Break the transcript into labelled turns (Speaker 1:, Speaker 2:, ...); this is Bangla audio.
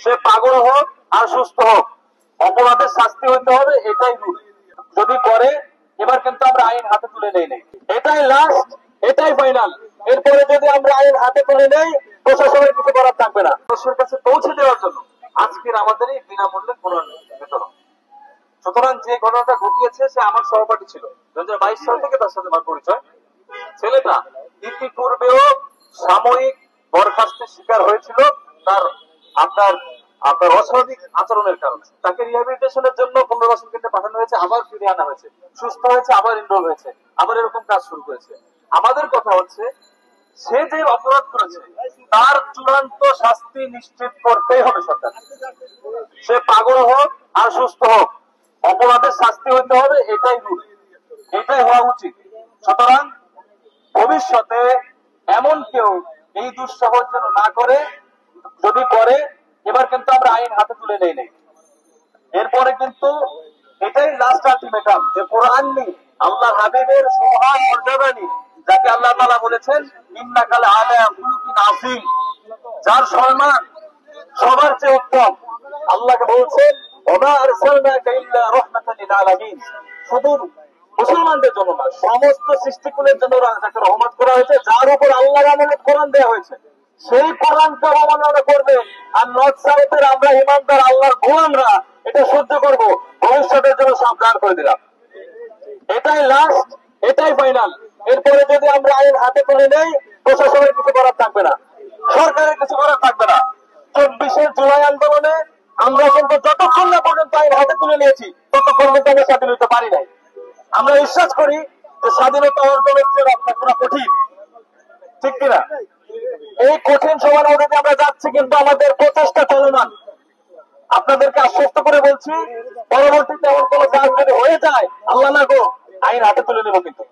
Speaker 1: সে পাগল হোক আর সুস্থ হোক, অপরাধের শাস্তি হইতে হবে, এটাই রুল। যদি করে, এবার কিন্তু আমরা আইন হাতে তুলে নেই নাই, এটাই লাস্ট, এটাই ফাইনাল। এরপরে যদি আমরা আইন হাতে তুলে নেই, প্রশাসনের কিছু করার থাকবে না। প্রশাসনের কাছে পৌঁছে দেওয়ার জন্য আজকের আমাদের এই বিনামূল্যে কোরআন বিতরণ। সুতরাং যে ঘটনাটা ঘটিয়েছে, সে আমার সহপাঠী ছিল। 2022 সাল থেকে তার সাথে আমার পরিচয়। ছেলেটা ইতিপূর্বেও সাময়িক বরখাস্তের শিকার হয়েছিল তার আপনার আপনার অস্বাভাবিক আচরণের কারণে। তাকে রিহ্যাবিলিটেশনের জন্য 15 বছর কেটে পাঠানো হয়েছে, আবার ফিরে আনা হয়েছে, সুস্থ হয়েছে, আবার ইনরোল হয়েছে, আবার এরকম কাজ শুরু করেছে। আমাদের কথা হচ্ছে, সে যে অপরাধ করেছে তার চূড়ান্ত শাস্তি নিশ্চিত করতেই হবে সরকার। সে পাগল হোক আর সুস্থ হোক, অপরাধের শাস্তি হইতে হবে, এটাই রুল, এটাই হওয়া উচিত। সুতরাং ভবিষ্যতে এমন কেউ এই দুঃসাহস যেন না করে। যদি করে, এবার কিন্তু আমরা আইন হাতে তুলে নেই নাই। এরপরে কিন্তু এটাই লাস্ট আলটিমেটাম, যে কোরআন নেই, আল্লাহ হাবিবের সুবহান মর্যাদা নেই, যাকে আল্লাহ তাআলা বলেছেন ইন্নাকা লাআলা খুলুকিন আযীম, যার সম্মান সবার চেয়ে উত্তম। আল্লাহকে বলছেন ওমা আরসালনাকা ইল্লা রাহমাতাল লিল আলামিন, শুধু মুসলমানদের জন্য না, সমস্ত সৃষ্টিকুলের জন্য তাকে রহমত করা হয়েছে। যার উপর আল্লাহর আমানত কোরআন দেওয়া হয়েছে, সেই কোরআনকে অবমাননা করবে আর নর্থ সাউথের আমরা ইমানদার আল্লাহর গোলামরা এটা সহ্য করব, ভবিষ্যতের জন্য সাবধান করে দিলাম। এটাই লাস্ট, এটাই ফাইনাল। এরপরে যদি আমরা আইন হাতে তুলে নেই, প্রশাসনের কিছু করার থাকবে না, সরকারের কিছু করার থাকবে না। 24 জুলাই আন্দোলনে আমরা কিন্তু যতক্ষণ না পর্যন্ত আইন হাতে তুলে নিয়েছি, ততক্ষণ কিন্তু আমরা স্বাধীন হতে পারি নাই। আমরা বিশ্বাস করি যে স্বাধীনতা অর্জনের চেয়ে রক্ষা করা কঠিন, ঠিক কিনা? এই কঠিন সময়ের মধ্যে দিয়ে আমরা যাচ্ছি, কিন্তু আমাদের প্রচেষ্টা চলমান। আপনাদেরকে আশ্বস্ত করে বলছি, পরবর্তীতে এমন কোন কাজ যদি হয়ে যায়, আল্লাহ না গো, আইন হাতে তুলে নেব কিন্তু।